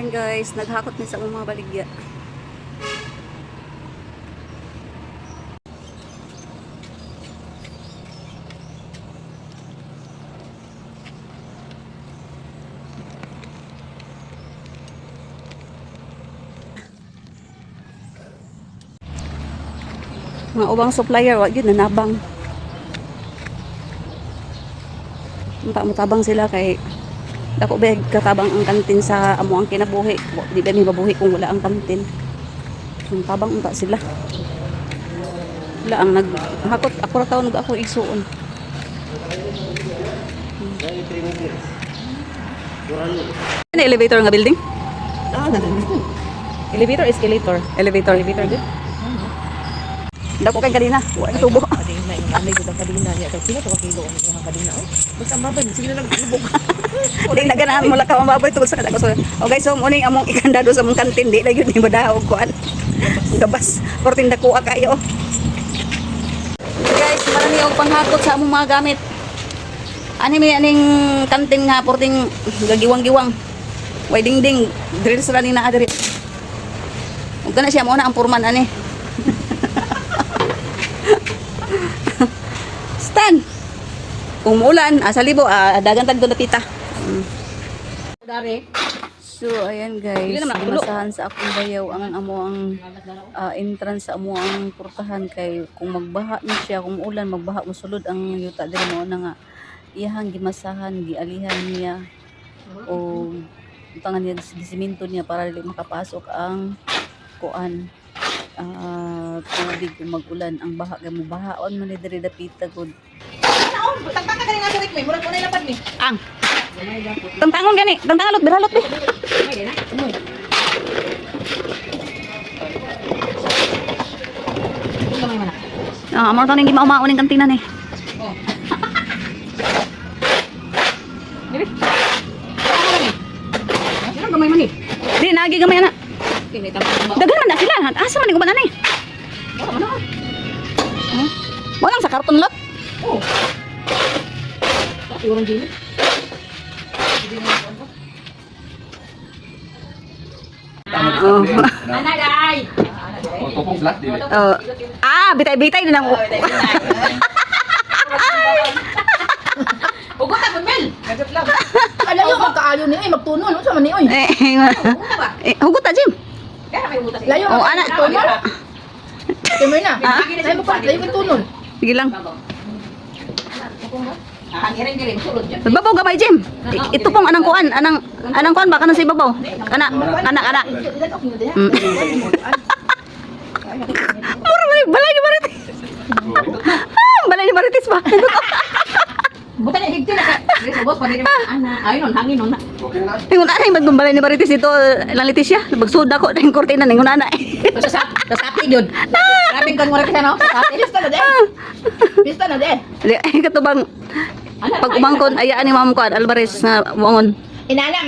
Ayan guys, naghakot ni sa mga baligya. Mga ubang supplier, wag yun, nanabang. Mutabang sila kay dako ba katabang ang kantin sa amo ang kinabuhi. Di ba may mabuhi kung wala ang kantin. Tabang unta sila. Wala ang naghakot. Ako ra taon ako isuon. Ano elevator nga building? Elevator, escalator. Elevator din. Dako kay kanina, wala tubo. Ano yung kadina niya? Sino ito kakilo ang mga kadina? Basta maban, sige na lang lubog. Uling na ganahan mo lang ka mababoy tungod sa kadako. Okay, so muning among ikandado sa mong kantin, di na yun ni madahog kuan. Gabas, portin dako kayo. Guys, marami og panghakot sa among mga gamit. Ani may aning kantin nga porting gagiwang-giwang. Way dingding, diri sa ni naa diri. Ug kana siya mo na ang purman ani. Stan. Kung muulan, sa libo, dagan tag doon napita. Dari. So, ayan guys, masahan sa akong bayaw ang amo ang entrance sa amo ang portahan kay kung magbaha na siya, kung ulan magbaha mosulod ang yuta diri mo na nga iyahang gimasahan, gialihan niya o utangan niya gisiminto niya para dili makapasok ang kuan tubig kung mag-ulan ang baha kay mo bahaon man ni diri dapita gud. Tangtang ka kanina sa rik may murag unay lapad ni. Ang tangtangon gani, tangtangalot biralot ni. Amor to ning gimao-mao ning kantina ni. Oh. Sino gamay man ni? Di nagi gamay ana. Kini tama. Daghan na sila. Asa man ni gumanan ni? Walang sa karton lot. Oh. Pati orang gini. Oh. Anak day. Kopong flat di. Bitay-bitay din ang Ugot ta Mel. Kagat lang. Ala yo magkaayo ni ay magtunol unsa man ni oy. Hugot ta Jim. Layo Oh, anak. tunol. Kemay na. Layo mo pa, layo mo tunol. Sige lang. Ang giring-giring sulod dyan. Babaw gamay Jim. Ito pong anang kuan baka na si babaw. Anak. Balay ni Marites. Balay ni Marites ba? Buta niya higti na ka. Sa boss pa din ana. Ayun hangin nun. Okay na. Tingon ana yung magbalay ni Marites dito lang Leticia. Bagsuda ko na yung kortina ningon ana. Sa sapi jud. Grabing kon mo ra no. Sa sapi pista na de. Pista na de. Katubang pag umangkon ayaan ni Ma'am Kuan Alvarez na buongon. Inana